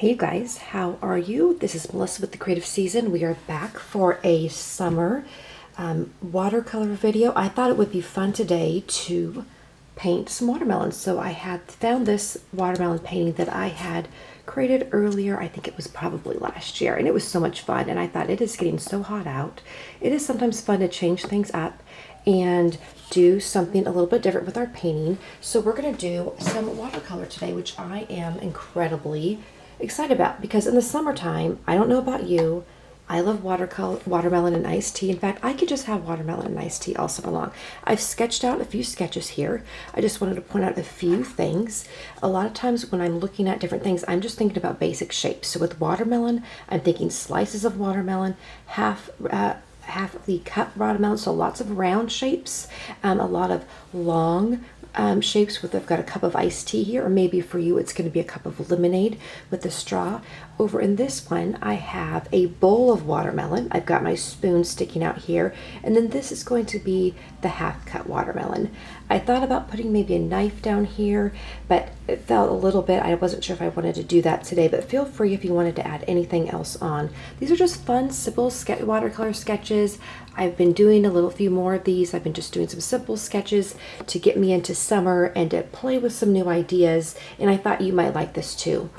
Hey you guys, how are you? This is Melissa with The Creative Season. We are back for a summer watercolor video. I thought it would be fun today to paint some watermelons. So I had found this watermelon painting that I had created earlier. I think it was probably last year, and it was so much fun. And I thought, it is getting so hot out. It is sometimes fun to change things up and do something a little bit different with our painting. So we're going to do some watercolor today, which I am incredibly excited about, because in the summertime, I don't know about you, I love watermelon and iced tea. In fact, I could just have watermelon and iced tea all summer long. I've sketched out a few sketches here. I just wanted to point out a few things. A lot of times when I'm looking at different things, I'm just thinking about basic shapes. So with watermelon, I'm thinking slices of watermelon, half of the cut watermelon, so lots of round shapes, a lot of long shapes with, I've got a cup of iced tea here, or maybe for you it's going to be a cup of lemonade with a straw. Over in this one, I have a bowl of watermelon. I've got my spoon sticking out here, and then this is going to be the half cut watermelon. I thought about putting maybe a knife down here, but it felt a little bit, I wasn't sure if I wanted to do that today, but feel free if you wanted to add anything else on. These are just fun, simple watercolor sketches. I've been doing a few more of these. I've been just doing some simple sketches to get me into summer and to play with some new ideas, and I thought you might like this too.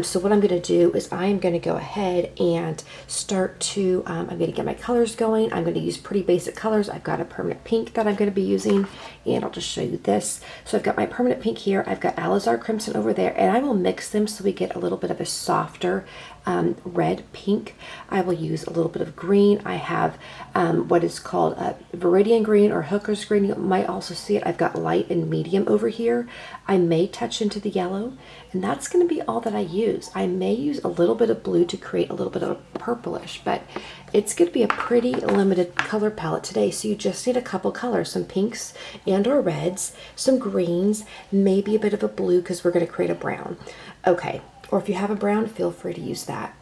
So what I'm going to do is I'm going to go ahead and start to, I'm going to get my colors going. I'm going to use pretty basic colors. I've got a permanent pink that I'm going to be using, and I'll just show you this. So I've got my permanent pink here. I've got Alizar Crimson over there, and I will mix them so we get a little bit of a softer red pink. I will use a little bit of green. I have what is called a Viridian green or hooker's green. You might also see it. I've got light and medium over here. I may touch into the yellow, and that's going to be all that I use. I may use a little bit of blue to create a little bit of purplish, but it's going to be a pretty limited color palette today. So you just need a couple colors, some pinks and or reds, some greens, maybe a bit of a blue because we're going to create a brown. Okay, or if you have a brown, feel free to use that.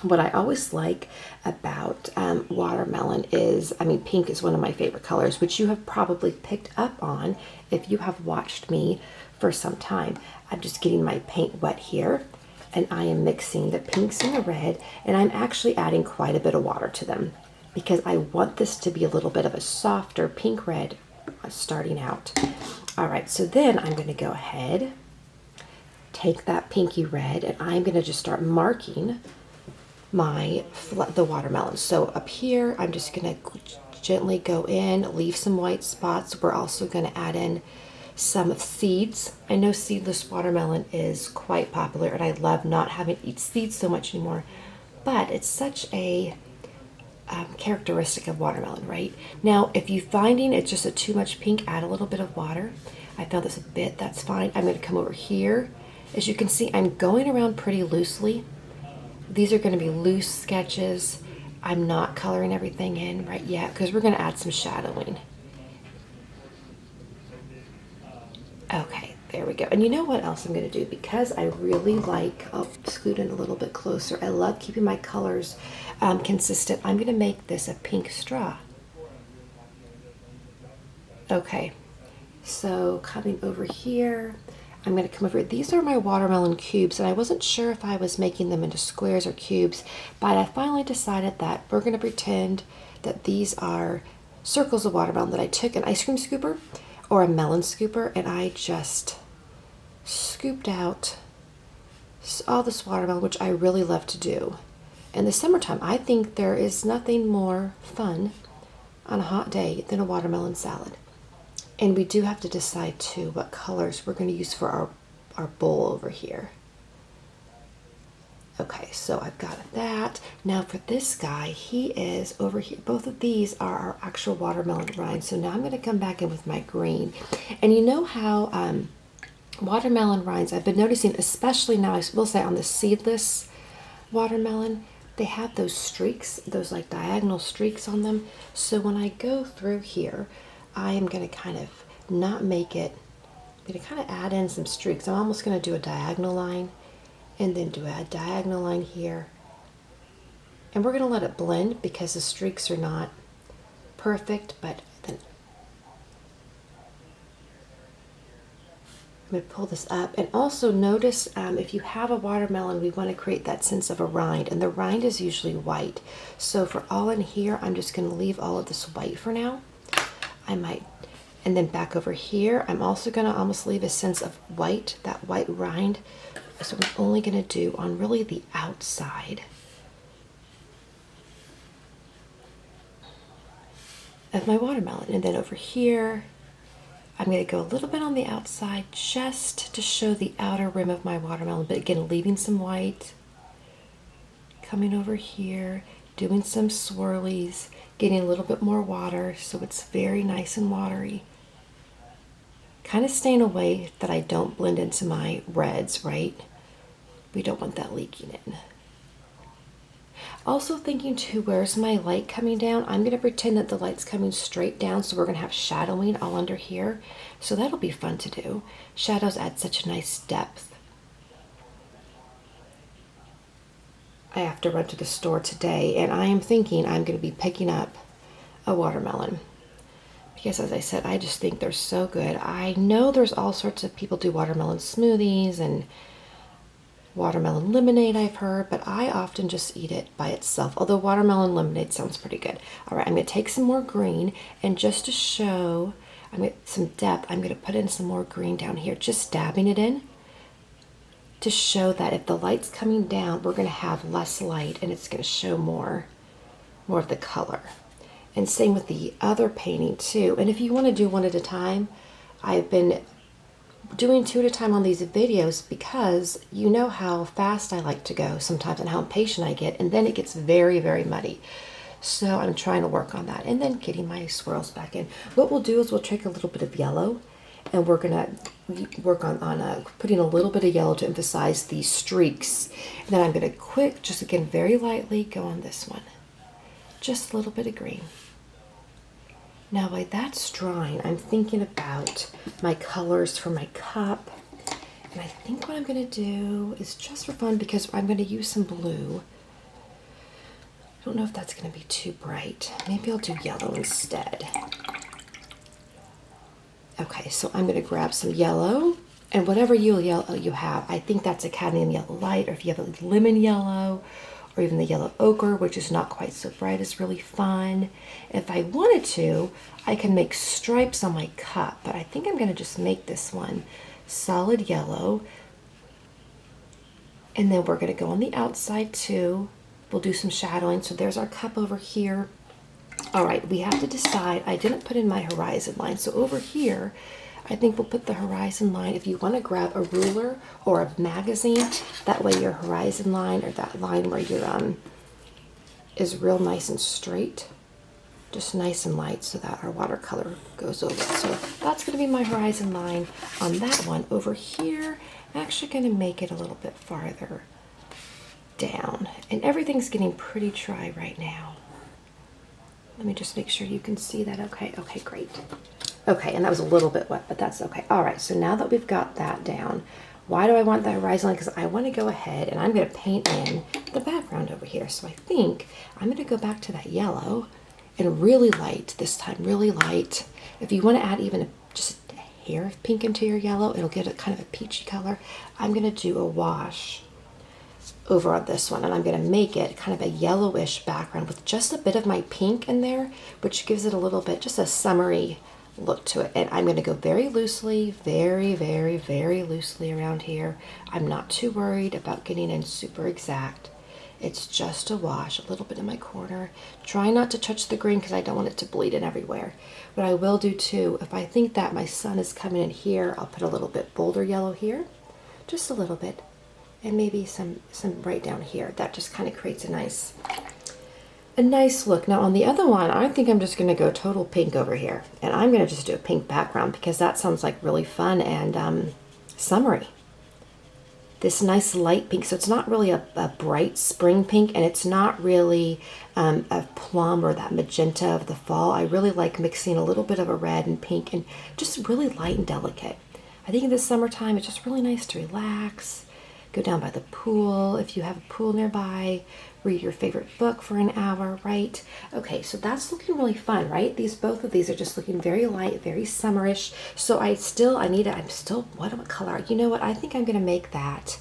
What I always like about watermelon is, pink is one of my favorite colors, which you have probably picked up on if you have watched me for some time. I'm just getting my paint wet here, and I am mixing the pinks and the red, and I'm actually adding quite a bit of water to them because I want this to be a little bit of a softer pink red starting out. All right, so then I'm going to go ahead, take that pinky red, and I'm going to just start marking the watermelon. So up here, I'm just going to gently go in, leave some white spots. We're also going to add in some seeds. I know seedless watermelon is quite popular, and I love not having to eat seeds so much anymore, but it's such a characteristic of watermelon, right? Now, if you're finding it's just too much pink, add a little bit of water. I found this a bit, that's fine. I'm going to come over here. As you can see, I'm going around pretty loosely. These are going to be loose sketches. I'm not coloring everything in right yet because we're going to add some shadowing. Okay, there we go. And you know what else I'm going to do? Because I really like, I'll scoot in a little bit closer. I love keeping my colors consistent. I'm going to make this a pink straw. Okay, so coming over here, I'm going to come over. These are my watermelon cubes, and I wasn't sure if I was making them into squares or cubes, but I finally decided that we're going to pretend that these are circles of watermelon, that I took an ice cream scooper or a melon scooper, and I just scooped out all this watermelon, which I really love to do. In the summertime, I think there is nothing more fun on a hot day than a watermelon salad. And we do have to decide too what colors we're going to use for our bowl over here. Okay, so I've got that. Now for this guy, he is over here. Both of these are our actual watermelon rinds. So now I'm going to come back in with my green. And you know how watermelon rinds, I've been noticing, especially now, I will say on the seedless watermelon, they have those streaks, those like diagonal streaks on them. So when I go through here, I am going to kind of not make it, I'm going to kind of add in some streaks. I'm almost going to do a diagonal line and then do a diagonal line here. And we're going to let it blend because the streaks are not perfect, but then I'm going to pull this up, and also notice if you have a watermelon, we want to create that sense of a rind, and the rind is usually white. So for all in here, I'm just going to leave all of this white for now. I might, and then back over here, I'm also going to almost leave a sense of white, that white rind. So I'm only going to do on really the outside of my watermelon, and then over here, I'm going to go a little bit on the outside just to show the outer rim of my watermelon, but again, leaving some white. Coming over here, doing some swirlies, getting a little bit more water so it's very nice and watery. Kind of staying away that I don't blend into my reds, right? We don't want that leaking in. Also thinking too, where's my light coming down? I'm going to pretend that the light's coming straight down, so we're going to have shadowing all under here. So that'll be fun to do. Shadows add such a nice depth. I have to run to the store today, and I am thinking I'm going to be picking up a watermelon. Because as I said, I just think they're so good. I know there's all sorts of people do watermelon smoothies and watermelon lemonade, I've heard, but I often just eat it by itself, although watermelon lemonade sounds pretty good. All right, I'm going to take some more green, and just to show I'm going to some depth, I'm going to put in some more green down here, just dabbing it in to show that if the light's coming down, we're going to have less light, and it's going to show more of the color. And same with the other painting too. And if you want to do one at a time, I've been doing 2 at a time on these videos because you know how fast I like to go sometimes and how impatient I get, and then it gets very, very muddy. So I'm trying to work on that, and then getting my swirls back in. What we'll do is we'll take a little bit of yellow, and we're gonna work on putting a little bit of yellow to emphasize these streaks. And then I'm gonna just again very lightly go on this one, just a little bit of green. Now while that's drying, I'm thinking about my colors for my cup. And I think what I'm going to do is just for fun, because I'm going to use some blue. I don't know if that's going to be too bright. Maybe I'll do yellow instead. Okay, so I'm going to grab some yellow, and whatever yellow you have. I think that's a cadmium yellow light, or if you have a lemon yellow, or even the yellow ochre, which is not quite so bright, is really fun. If I wanted to, I can make stripes on my cup, but I think I'm going to just make this one solid yellow. And then we're going to go on the outside too. We'll do some shadowing. So there's our cup over here. All right, we have to decide. I didn't put in my horizon line. So over here, I think we'll put the horizon line. If you want to grab a ruler or a magazine, that way your horizon line, or that line where your is real nice and straight, just nice and light, so that our watercolor goes over. So that's going to be my horizon line on that one. Over here, I'm actually going to make it a little bit farther down, and everything's getting pretty dry right now. Let me just make sure you can see that. Okay, great. Okay, and that was a little bit wet, but that's okay. All right, so now that we've got that down, why do I want the horizon line? Because I want to go ahead and I'm going to paint in the background over here. So I think I'm going to go back to that yellow and really light this time, really light. If you want to add even just a hair of pink into your yellow, it'll get a kind of a peachy color. I'm going to do a wash over on this one, and I'm going to make it kind of a yellowish background with just a bit of my pink in there, which gives it a little bit, just a summery look to it. And I'm going to go very loosely, very, very, very loosely around here. I'm not too worried about getting in super exact. It's just a wash, a little bit in my corner. Try not to touch the green because I don't want it to bleed in everywhere. What I will do too, if I think that my sun is coming in here, I'll put a little bit bolder yellow here, just a little bit, and maybe some right down here. That just kind of creates a nice look. Now on the other one, I think I'm just going to go total pink over here, and I'm going to just do a pink background because that sounds like really fun and summery. This nice light pink, so it's not really a bright spring pink, and it's not really a plum or that magenta of the fall. I really like mixing a little bit of a red and pink, and just really light and delicate. I think in the summertime it's just really nice to relax, go down by the pool if you have a pool nearby, read your favorite book for an hour, right? Okay, so that's looking really fun, right? Both of these are just looking very light, very summerish. So I'm still, what color? You know what? I think I'm gonna make that.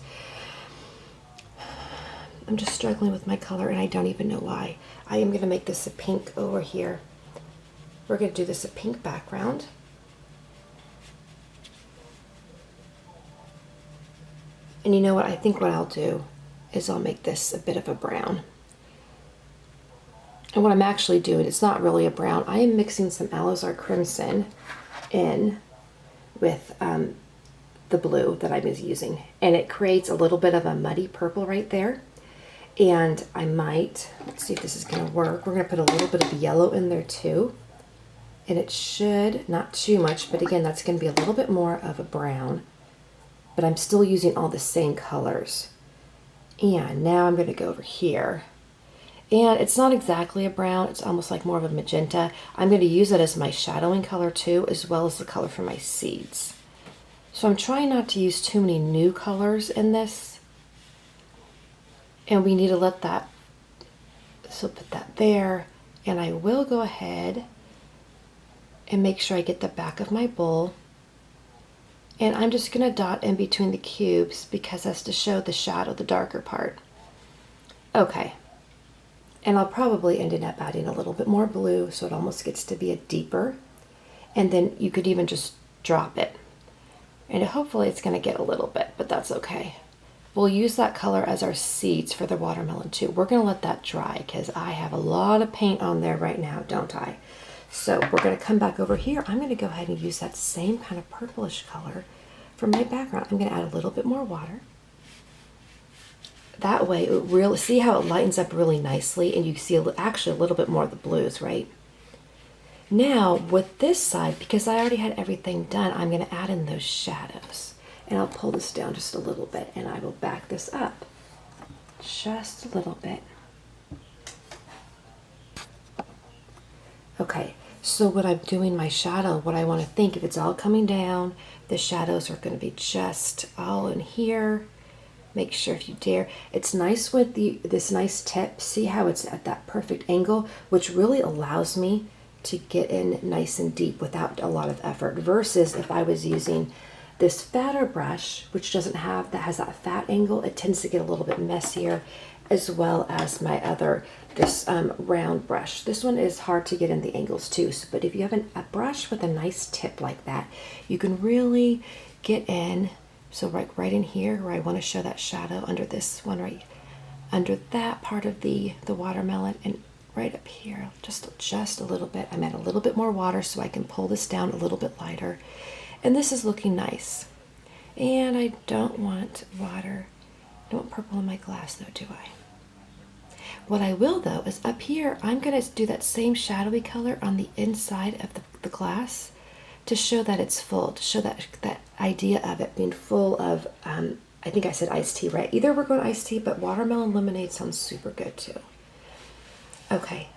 I'm just struggling with my color and I don't even know why. I am gonna make this a pink over here. We're gonna do this a pink background. And you know what? I think what I'll do is I'll make this a bit of a brown. And what I'm actually doing, it's not really a brown. I am mixing some Alizar Crimson in with the blue that I'm using. And it creates a little bit of a muddy purple right there. And I might, let's see if this is gonna work. We're gonna put a little bit of yellow in there too. And it should, not too much, but again, that's gonna be a little bit more of a brown. But I'm still using all the same colors. And now I'm going to go over here. And it's not exactly a brown, it's almost like more of a magenta. I'm going to use it as my shadowing color too, as well as the color for my seeds. So I'm trying not to use too many new colors in this. And we need to let that, so put that there. And I will go ahead and make sure I get the back of my bowl. And I'm just going to dot in between the cubes because that's to show the shadow, the darker part. Okay. And I'll probably end up adding a little bit more blue so it almost gets to be a deeper. And then you could even just drop it. And hopefully it's going to get a little bit, but that's okay. We'll use that color as our seeds for the watermelon too. We're going to let that dry because I have a lot of paint on there right now, don't I? So we're going to come back over here. I'm going to go ahead and use that same kind of purplish color for my background. I'm going to add a little bit more water. That way, it really, see how it lightens up really nicely, and you see actually a little bit more of the blues, right? Now, with this side, because I already had everything done, I'm going to add in those shadows. And I'll pull this down just a little bit, and I will back this up just a little bit. Okay, so when I'm doing my shadow, what I want to think, if it's all coming down, the shadows are going to be just all in here. Make sure if you dare. It's nice with this nice tip. See how it's at that perfect angle, which really allows me to get in nice and deep without a lot of effort. Versus if I was using this fatter brush, which has that fat angle, it tends to get a little bit messier, as well as my other, this round brush. This one is hard to get in the angles too, but if you have a brush with a nice tip like that, you can really get in. So right in here where I want to show that shadow under this one, right under that part of the watermelon, and right up here, just a little bit. I'm adding a little bit more water so I can pull this down a little bit lighter. And this is looking nice. And I don't want water. I don't want purple in my glass though, do I? What I will though is up here, I'm going to do that same shadowy color on the inside of the glass to show that it's full, to show that idea of it being full of, I think I said iced tea, right? Either we're going iced tea, but watermelon lemonade sounds super good too. Okay,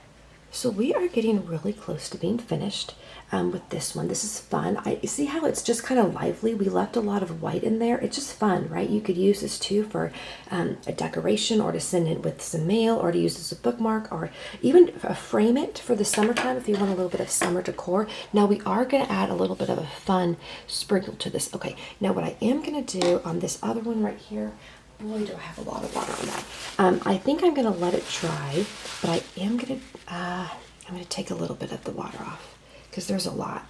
so we are getting really close to being finished with this one. This is fun. I see how it's just kind of lively. We left a lot of white in there. It's just fun, right? You could use this too for a decoration, or to send it with some mail, or to use as a bookmark, or even frame it for the summertime if you want a little bit of summer decor. Now we are going to add a little bit of a fun sprinkle to this. Okay, now what I am going to do on this other one right here, boy, do I have a lot of water on that. I think I'm going to let it dry, but I am going to, I'm going to take a little bit of the water off because there's a lot.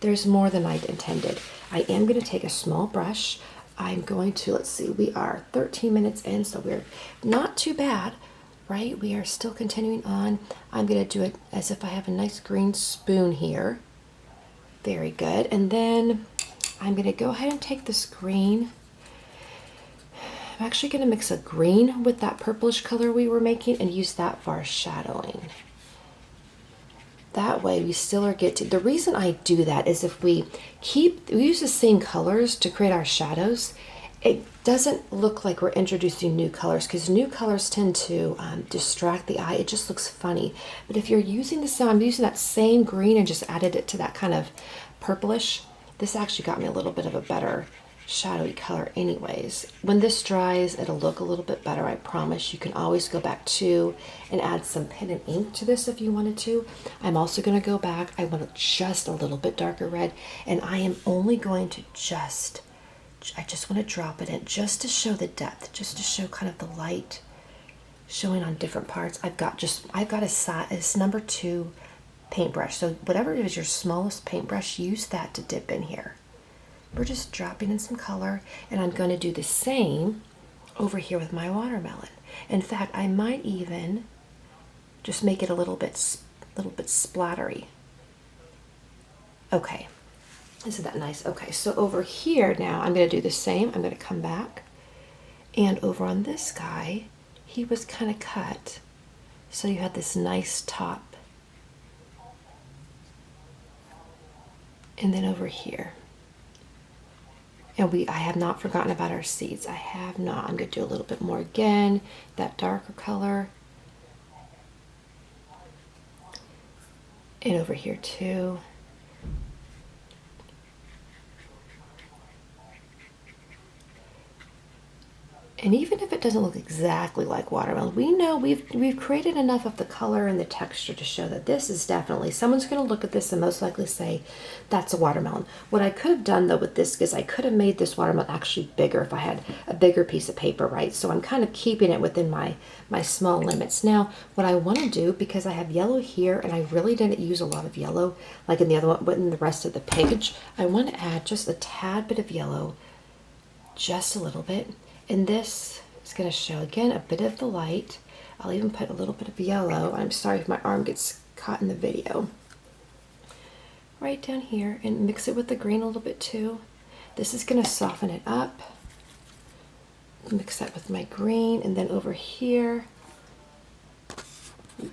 There's more than I intended. I am going to take a small brush. I'm going to, let's see, we are 13 minutes in, so we're not too bad, right? We are still continuing on. I'm going to do it as if I have a nice green spoon here. Very good. And then I'm going to go ahead and take this green. I'm actually going to mix a green with that purplish color we were making and use that for our shadowing. That way we still are getting, the reason I do that is if we use the same colors to create our shadows, it doesn't look like we're introducing new colors, because new colors tend to distract the eye. It just looks funny. But if you're using the same, I'm using that same green and just added it to that kind of purplish, this actually got me a little bit of a better shadowy color anyways. When this dries, it'll look a little bit better, I promise. You can always go back to and add some pen and ink to this if you wanted to. I'm also going to go back. I want just a little bit darker red, and I am only going to I just want to drop it in just to show the depth, just to show kind of the light showing on different parts. I've got a size number 2 paintbrush. So whatever it is your smallest paintbrush, use that to dip in here. We're just dropping in some color, and I'm going to do the same over here with my watermelon. In fact, I might even just make it a little bit splattery. Okay, isn't that nice? Okay, so over here now, I'm going to do the same. I'm going to come back, and over on this guy, he was kind of cut, so you had this nice top. And then over here. And I have not forgotten about our seeds. I have not. I'm going to do a little bit more again, that darker color. And over here too. And even if it doesn't look exactly like watermelon, we know we've created enough of the color and the texture to show that this is definitely, someone's going to look at this and most likely say, that's a watermelon. What I could have done though with this is I could have made this watermelon actually bigger if I had a bigger piece of paper, right? So I'm kind of keeping it within my small limits. Now, what I want to do, because I have yellow here and I really didn't use a lot of yellow, like in the other one, but in the rest of the page, I want to add just a tad bit of yellow, just a little bit. And this is going to show, again, a bit of the light. I'll even put a little bit of yellow. I'm sorry if my arm gets caught in the video. Right down here, and mix it with the green a little bit too. This is going to soften it up. Mix that with my green, and then over here,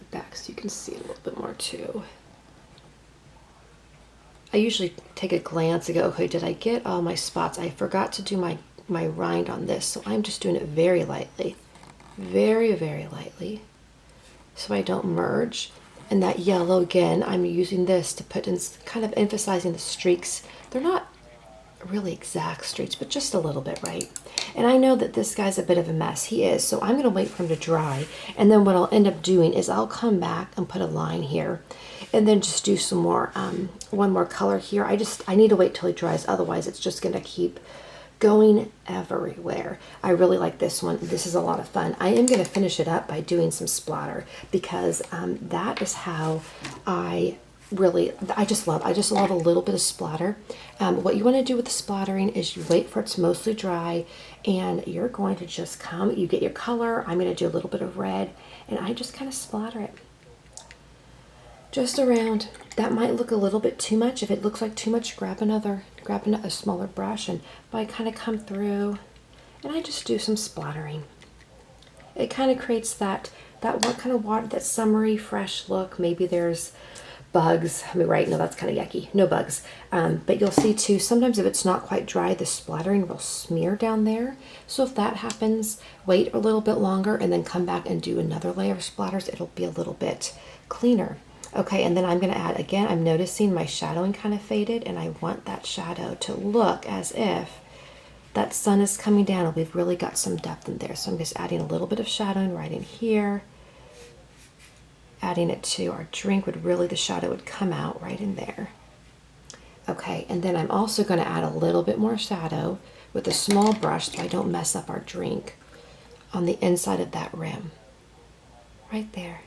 back so you can see a little bit more too. I usually take a glance and go, okay, did I get all my spots? I forgot to do my rind on this, so I'm just doing it very lightly, very, very lightly, so I don't merge. And that yellow, again, I'm using this to put in, kind of emphasizing the streaks. They're not really exact streaks, but just a little bit, right? And I know that this guy's a bit of a mess. He is, so I'm going to wait for him to dry, and then what I'll end up doing is I'll come back and put a line here, and then just do some more, one more color here. I need to wait till he dries, otherwise it's just going to keep going everywhere. I really like this one. This is a lot of fun. I am going to finish it up by doing some splatter, because that is how I just love a little bit of splatter. What you want to do with the splattering is you wait for it to mostly dry, and you're going to just you get your color. I'm going to do a little bit of red, and I just kind of splatter it just around. That might look a little bit too much. If it looks like too much, grab a smaller brush, but I kind of come through and I just do some splattering. It kind of creates that what kind of water, that summery, fresh look. Maybe there's bugs. I mean, right? No, that's kind of yucky. No bugs. But you'll see too, sometimes if it's not quite dry, the splattering will smear down there. So if that happens, wait a little bit longer and then come back and do another layer of splatters. It'll be a little bit cleaner. Okay, and then I'm going to add, again, I'm noticing my shadowing kind of faded, and I want that shadow to look as if that sun is coming down and we've really got some depth in there. So I'm just adding a little bit of shadowing right in here. Adding it to our drink the shadow would come out right in there. Okay, and then I'm also going to add a little bit more shadow with a small brush so I don't mess up our drink on the inside of that rim. Right there.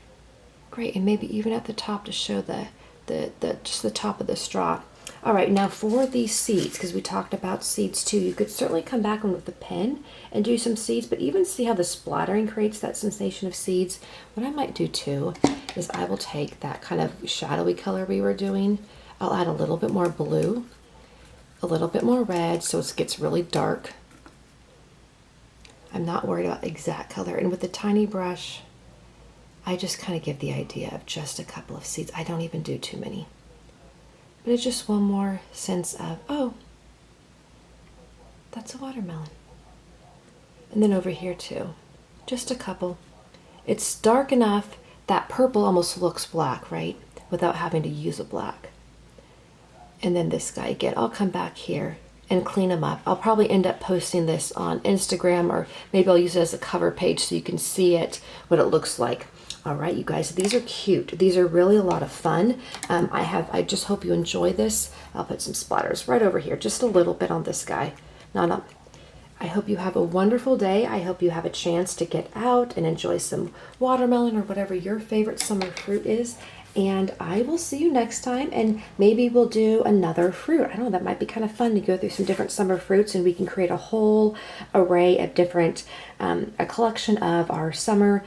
Great, and maybe even at the top to show just the top of the straw. All right, now for these seeds, because we talked about seeds too, you could certainly come back with the pen and do some seeds, but even see how the splattering creates that sensation of seeds. What I might do too is I will take that kind of shadowy color we were doing. I'll add a little bit more blue, a little bit more red, so it gets really dark. I'm not worried about exact color, and with the tiny brush, I just kind of give the idea of just a couple of seeds. I don't even do too many. But it's just one more sense of, oh, that's a watermelon. And then over here too, just a couple. It's dark enough that purple almost looks black, right? Without having to use a black. And then this guy again, I'll come back here and clean them up. I'll probably end up posting this on Instagram, or maybe I'll use it as a cover page so you can see it, what it looks like. All right, you guys, these are cute. These are really a lot of fun. I just hope you enjoy this. I'll put some splatters right over here, just a little bit on this guy. Not. I hope you have a wonderful day. I hope you have a chance to get out and enjoy some watermelon or whatever your favorite summer fruit is. And I will see you next time, and maybe we'll do another fruit. I don't know, that might be kind of fun to go through some different summer fruits, and we can create a whole array of different, a collection of our summer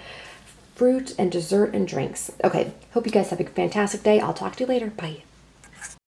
fruit and dessert and drinks. Okay, hope you guys have a fantastic day. I'll talk to you later. Bye.